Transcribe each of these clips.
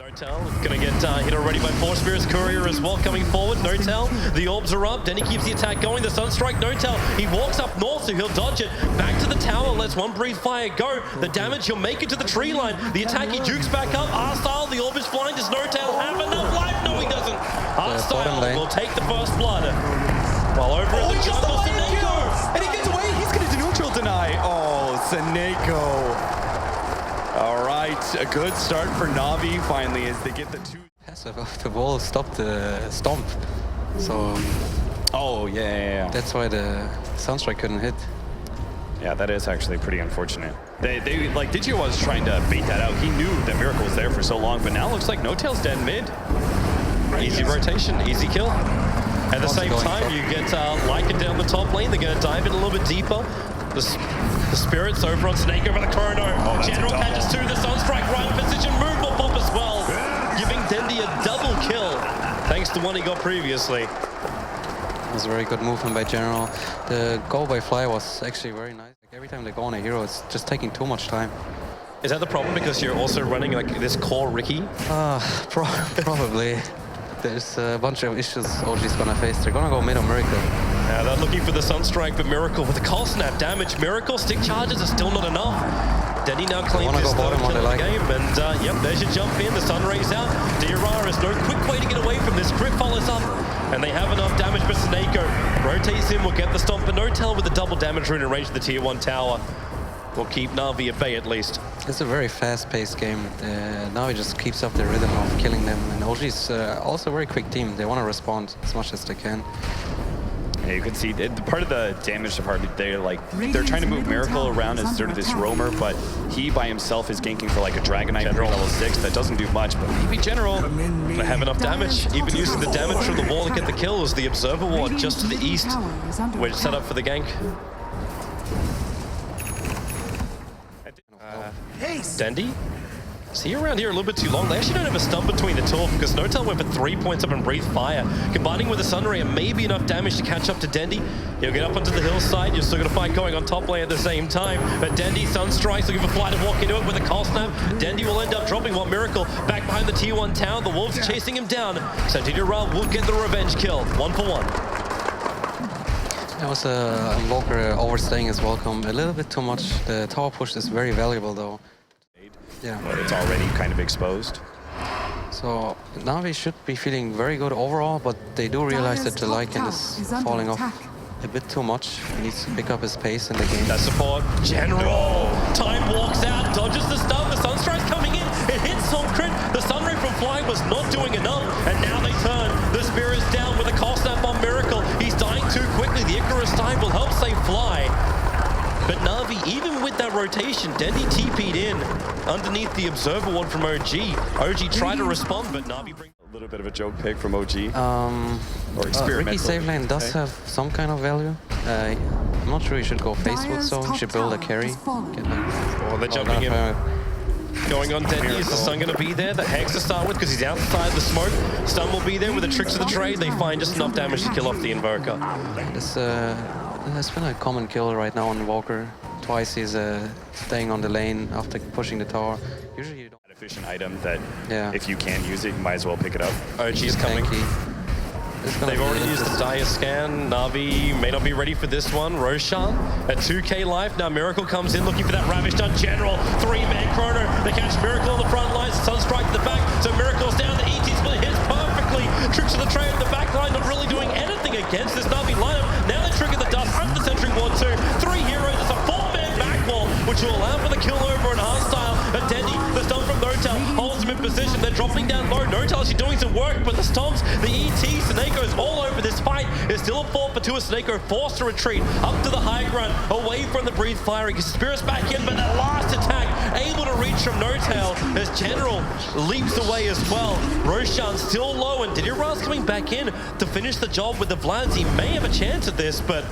Notel gonna get hit already by Force Spear's Courier as well coming forward. Notel, the orbs are up. Dendy keeps the attack going. The Sunstrike, Notel, he walks up north, so he'll dodge it. Back to the tower, lets one breathe fire go. The damage, he'll make it to the tree line. The attack, he jukes back up. R-Style, the orb is blind. Does Notel have enough life? No, he doesn't. R-Style will take the first blood. While over in the jungle, Seneko. And he gets away. He's going to neutral deny. Oh, Seneko. All right, a good start for Navi finally as they get the two. Passive of the wall stopped the stomp. So, oh yeah. That's why the Sunstrike couldn't hit. Yeah, that is actually pretty unfortunate. They like Vi.Ditya was trying to bait that out. He knew that Miracle was there for so long, but now it looks like Notel's dead mid. Easy rotation, easy kill. At the same time, you get Lycan down the top lane. They're going to dive in a little bit deeper. The Spirits over on Snake over the corridor. GeneRaL catches two. The Sunstrike right in position. Move will pop as well. Giving Dendi a double kill. Thanks to one he got previously. It was a very good movement by GeneRaL. The go by Fly was actually very nice. Like every time they go on a hero, it's just taking too much time. Is that the problem because you're also running like this core Ricky? Probably. There's a bunch of issues OG's gonna face. They're gonna go mid on Miracle. Now they're looking for the Sunstrike, but Miracle with the cold snap damage. Miracle stick charges are still not enough. Dendy now claims his third kill of the game, and yep, there's your jump in. The sun rays out. Vi.Detia Ra has no quick way to get away from this. Crit follows up, and they have enough damage, but Seneko rotates in, will get the stomp, but Notel with the double damage rune in range of the tier 1 tower will keep Navi at bay at least. It's a very fast-paced game. Navi just keeps up the rhythm of killing them, and OG's also a very quick team. They want to respond as much as they can. Yeah, you can see part of the damage department, they're trying to move Miracle around as sort of this roamer, but he by himself is ganking for like a Dragonite level 6 that doesn't do much, but maybe GeneRaL gonna have enough damage. Even using the damage from the wall to get the kill as the Observer Ward just to the east, where it's set up for the gank. Dendi? Is he around here a little bit too long? They actually don't have a stump between the two because Notel went for 3 points up and breathed fire. Combining with the Sunray and maybe enough damage to catch up to Dendi. He'll get up onto the hillside. You're still got a fight going on top lane at the same time. But Dendi, Sunstrike's looking for Fly to walk into it with a cold snap. Dendi will end up dropping one Miracle back behind the tier 1 tower. The Wolves are chasing him down. So GeneRaL will get the revenge kill. 1 for 1. That was a Invoker overstaying his welcome. A little bit too much. The tower push is very valuable though. Yeah. But it's already kind of exposed. So Navi should be feeling very good overall, but they do realize that the Lycan is falling off a bit too much. He needs to pick up his pace in the game. That support, GeneRaL! Time walks out, dodges the stun, the Sunstrike's coming in, it hits some crit. The Sunray from Fly was not doing enough, and now they turn. The Spear is down with a cold snap on Miracle. He's dying too quickly. The Icarus dive will help save Fly. But Navi, even with that rotation, Dendi TP'd in underneath the Observer Ward from OG. OG tried to respond, but Navi brings a little bit of a joke pick from OG. Or experimental. Ricky save lane does have some kind of value. I'm not sure you should go Facebook, so you should build a carry. Oh, they're jumping in. Going on Dendi, is the stun going to be there? The Hex to start with because he's outside the smoke. Stun will be there with the tricks of the trade. They find just enough damage to kill off the Invoker. There's been a common kill right now on Invoker. Twice he's staying on the lane after pushing the tower. Usually you don't. An efficient item that if you can use it, you might as well pick it up. OG's coming. They've already used the Dire Scan. Navi may not be ready for this one. Roshan at 2k life. Now Miracle comes in looking for that Ravish done. GeneRaL, 3-man chrono. They catch Miracle on the front lines. Sunstrike to the back. So Miracle's down. The ET split hits perfectly. Tricks of the trade in the back line, not really doing anything against this Navi lineup. Now they trigger the dust under the Sentry Ward 2. 3 heroes. It's a 4-man back wall, which will allow for the kill over and hostile. And Dendi, the stun from Notel, holds him in position. They're dropping down low. Notel actually doing some work, but the stomps, the ET, Seneko's all over this fight. It's still a 4-for-2 as Seneko forced to retreat up to the high ground, away from the breathe fire. He gets Spirits back in, but that last attack able to reach from Notel as GeneRaL leaps away as well. Roshan still low, and Vi.Detia Ra's coming back in to finish the job with the Vlads. He may have a chance at this, but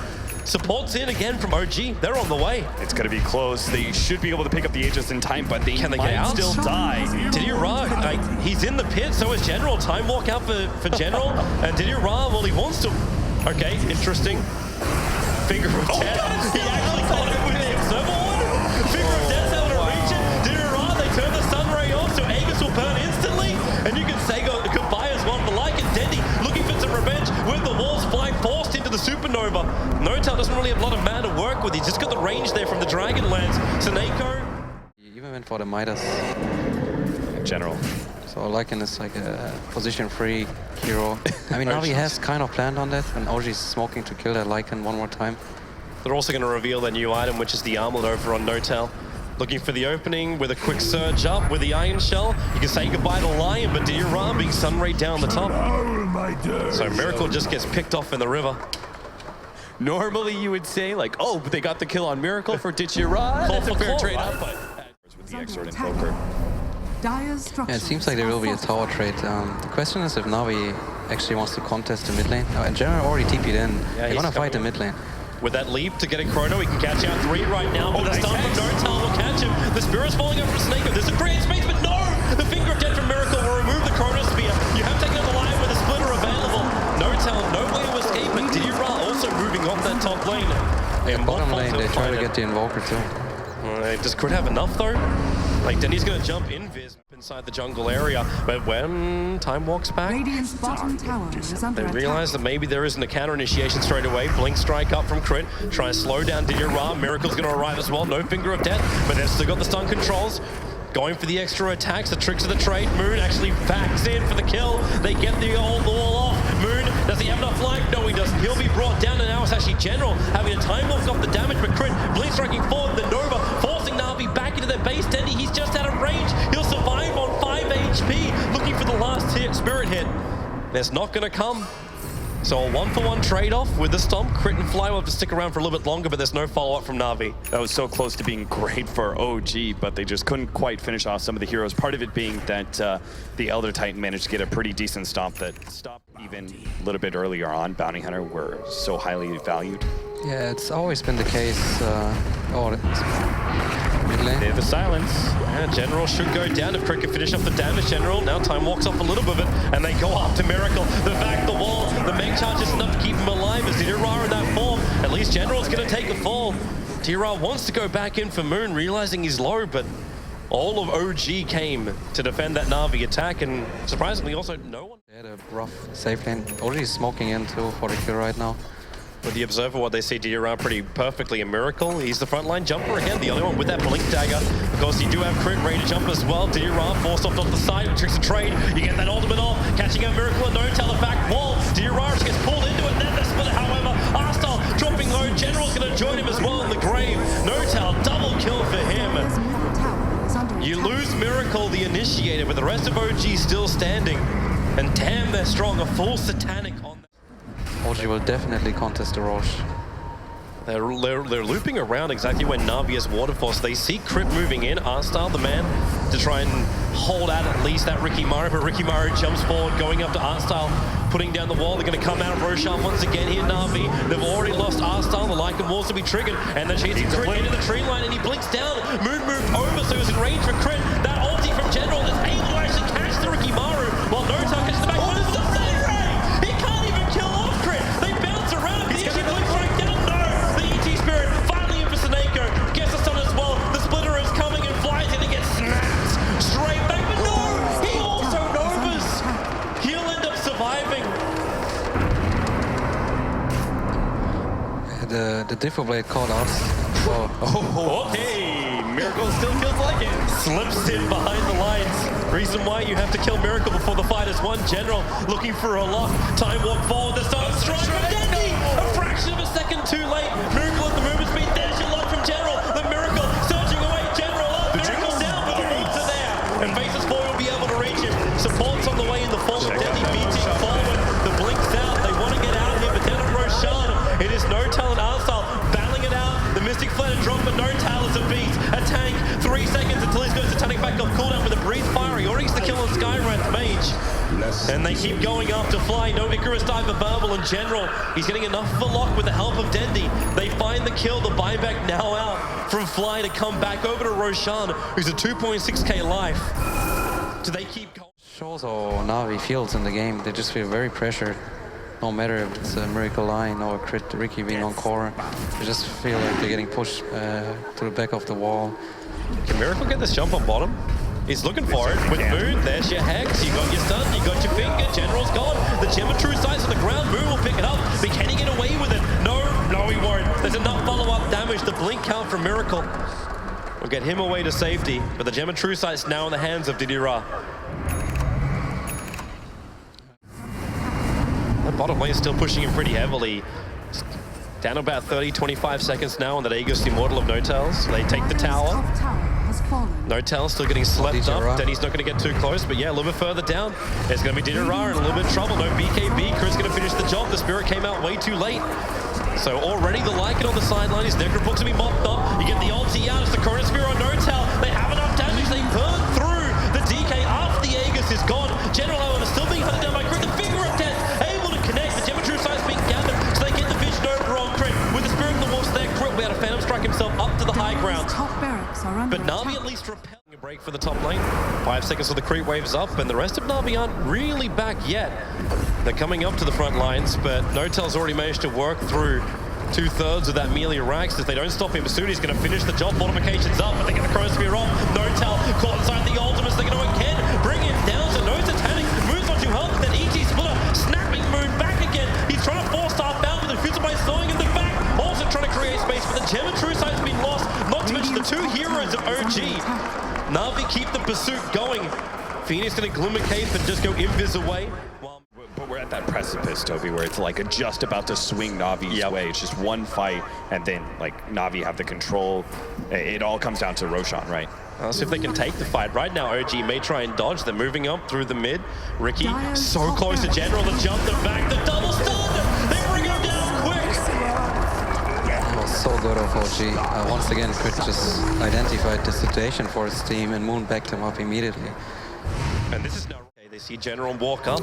support's in again from OG. They're on the way. It's going to be close. They should be able to pick up the Aegis in time, but they might still die. Vi.Detia Ra, he's in the pit, so is GeneRaL. Time walk out for GeneRaL. And Vi.Detia Ra, well, he wants to... Okay, interesting. Finger of Death. He actually caught it with the Observer Ward. Finger of Death's able to reach it. Vi.Detia Ra, they turn the Sunray off, so Aegis will burn instantly. Midas. General. So Lycan is like a position-free hero. I mean, Navi has kind of planned on that, and OG is smoking to kill that Lycan one more time. They're also going to reveal their new item, which is the armlet over on Notel. Looking for the opening with a quick surge up with the Iron Shell. You can say goodbye to Lion, but Vi.Ditya Ra being sunrayed down the top. So Miracle just gets picked off in the river. Normally you would say like, oh, but they got the kill on Miracle for Vi.Ditya Ra. That's a fair trade up, but with the Exort Invoker. Yeah, it seems like there will be a tower trade. The question is if Navi actually wants to contest the mid lane. In general, already TP'd in. They're gonna fight the mid lane. With that leap to get a Chrono, he can catch out 3 right now, but the stun from Notel will catch him. The Spirit's falling up from Snake. There's a create space, but no! The Finger of Death from Miracle will remove the Chrono Spear. You have taken up the line with a splitter available. Notel, no way to escape, but Vi.Ditya Ra also moving off that top lane. In bottom lane, they try to get the Invoker too. Does Crit have enough though? Like, Dendi's gonna jump invis inside the jungle area, but when Time walks back, Radiant's bottom tower is under they realize that maybe there isn't a counter initiation straight away. Blink strike up from Crit, try to slow down Vi.Ditya Ra. Miracle's gonna arrive as well, no Finger of Death, but they've still got the stun controls. Going for the extra attacks, the tricks of the trade. Moon actually backs in for the kill. They get the old wall off. Moon, does he have enough life? No, he doesn't. He'll be brought down, and now it's actually General having a time walk off the damage, but Crit, Blink striking forward, the Nova, forcing Navi back into their base. Dendi, he's just out of range. He'll survive on 5 HP, looking for the last hit, Spirit hit. That's not gonna come. So a 1-for-1 trade-off with the Stomp. Crit and Fly will have to stick around for a little bit longer, but there's no follow-up from Navi. That was so close to being great for OG, but they just couldn't quite finish off some of the heroes. Part of it being that the Elder Titan managed to get a pretty decent stomp that stopped even a little bit earlier on. Bounty Hunter were so highly valued. Yeah, it's always been the case. Mid lane. They have the silence. Yeah, General should go down if Crit can finish off the damage. General, now Time walks off a little bit of it, and they go after Miracle. The back, the wall, the Meg charge is enough to keep him alive as Vi.Ditya Ra in that form. At least General's going to take a fall. Vi.Ditya Ra wants to go back in for Moon, realizing he's low, but all of OG came to defend that Navi attack, and surprisingly also no one. They had a rough safe lane. OG is smoking in too for the kill right now. With the Observer, what they see Vi.Ditya Ra pretty perfectly. A Miracle, he's the frontline jumper again, the only one with that Blink Dagger. Of course, you do have Crit ready to jump as well. Vi.Ditya Ra forced off the side, tricks of trade. You get that ultimate off, catching out Miracle and Notel the back wall. Vi.Ditya Ra just gets pulled into it, then the split, however. Arstal dropping low, General's going to join him as well in the grave. Notel, double kill for him. You lose Miracle, the initiator, but the rest of OG still standing. And damn, they're strong, a full Satanic on them. OG will definitely contest the Roche. They're looping around exactly where Navi is waterfall. So they see Crit moving in, Arstal, the man, to try and hold out at least that Ricky Maru, but Ricky Maru jumps forward, going up to Arstal, putting down the wall. They're going to come out Roshan once again here, Navi. They've already lost Arstal, the Lycan walls to be triggered, and then she's Crit into the tree line, and he blinks down. Moon moved over, so he was in range for Crit. That ulti from General is able to actually catch the Ricky Maru, while Notel catches the back. What is the save ray? He can't even kill off Crit. They bounce around. He actually blinks right down. No! The ET Spirit finally in for Seneko. Gets the stun as well. The Splitter is coming, and Fly's going to get snapped straight back. But no! He also Novas. He'll end up surviving. The Diffo Blade called out. So. Okay, Miracle still feels like it. Slips in behind the lines. Reason why you have to kill Miracle before the fight is won. General looking for a lock. Time walk forward. The stun strike from Dendi. A fraction of a second too late. Miracle at the movement speed. There's your lock from General. The Miracle surging away. General up. Miracle down, but the bolts are there. And Faces 4 will be able to reach it. Support's on the way in the form of Dendi beating forward. The blink's out. They want to get out of here, but down on Roshan. It is Notel and Arstal battling it out. The Mystic Flare to drop, but Notel is a beast. A tank. 3 seconds until he's got Satanic back off cooldown with a breathe fire. He already gets the kill on Skywrath Mage. And they keep going after Fly. No Icarus dive for Verbal in general. He's getting enough of a lock with the help of Dendi. They find the kill, the buyback now out from Fly to come back over to Roshan, who's a 2.6k life. Do they keep going? Shows how Navi feels in the game. They just feel very pressured. No matter if it's a Miracle line or a Crit Ricky being on core. They just feel like they're getting pushed to the back of the wall. Can Miracle get this jump on bottom? He's looking for it. With Moon, there's your Hex. You got your stun, you got your finger. General's gone. The Geometry size on the ground. Moon will pick it up. But can he get away with it? No, he won't. There's enough follow-up damage. The blink count from Miracle. We'll get him away to safety, but the Gem and True Sight's now in the hands of Vi.Ditya Ra. The bottom lane is still pushing him pretty heavily. Down about 30, 25 seconds now on that Aegis Immortal of Notels. They take the tower. Notels still getting slept up. Denny's not going to get too close, but yeah, a little bit further down. It's going to be Vi.Ditya Ra in a little bit of trouble. No BKB. Chris going to finish the job. The Spirit came out way too late. So already the Lycan on the sideline. His Necrobook's going to be mopped up. You get the ulti out. It's the Chronosphere on Notel. They have enough damage. They burn through the DK after the Aegis is gone. GeneRaL, however, still being hunted down by Crit. The Finger of Death able to connect. The Gem and True Sight's being gathered, so they get the vision over on Crit. With the Spirit of the Wolves there, Crit will be able to Phantom Strike himself up to the high ground. But Na'Vi at least repelling a break for the top lane. 5 seconds till the creep waves up, and the rest of Na'Vi aren't really back yet. They're coming up to the front lines, but Notel's already managed to work through 2/3 of that melee racks. If they don't stop him soon, he's going to finish the job. Fortifications up, but they get the Chronosphere off. Notel caught inside the ultimates. They're going to again bring him down. So Notel tanning, moves on to help. Then ET Splitter, snapping Moon back again. He's trying to force staff out with the Fizzer by sewing in the back. Also trying to create space, but the Gem and True Sight's been lost. Not to mention the two heroes of OG. Na'Vi keep the pursuit going. Phoenix going to Glimmer Cape and just go invis away. But we're at that precipice, Toby, where it's like just about to swing Navi's way. It's just one fight, and then like Na'Vi have the control. It all comes down to Roshan, right? Let's see if they can take the fight. Right now, OG may try and dodge. They're moving up through the mid. Ricky, so close to GeneRaL. The jump, the back, the double stun. They bring him down quick. That was so good of OG. Once again, Crit just identified the situation for his team, and Moon backed him up immediately. And this is now... They see GeneRaL walk up,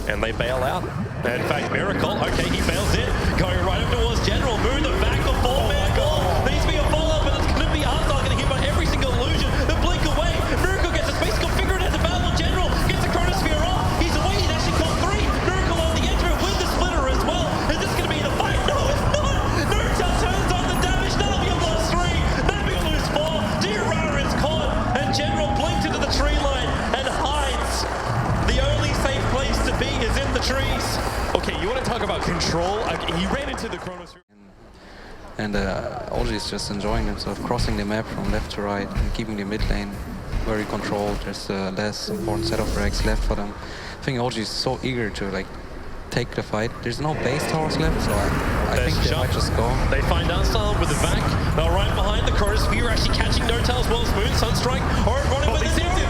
and they bail out. And in fact, Miracle, okay, he bails in, going right up towards GeneRaL. Moon, the back, the four-man wall. There needs to be a follow-up, and it's going to be Arthur getting hit by every single illusion. The blink away. Miracle gets the space configured as available. GeneRaL gets the Chronosphere off. He's away. He's actually caught 3. Miracle on the edge of it with the splitter as well. Is this going to be the fight? No, it's not. Notel turns on the damage. Na'Vi have lost 3. Na'Vi lose 4. Vi.Ditya Ra is caught, and GeneRaL blinked into the tree line and hides. The only safe place to be is in the trees. Okay, you want to talk about control? He ran into the Chronosphere. And OG is just enjoying himself, crossing the map from left to right and keeping the mid lane very controlled. There's a less important set of racks left for them. I think OG is so eager to like take the fight. There's no base towers left, so I think they might just go. They find Unstarred with the back. They're right behind the Chronosphere, actually catching Notel as well as Moon. Sunstrike, or running with the zero.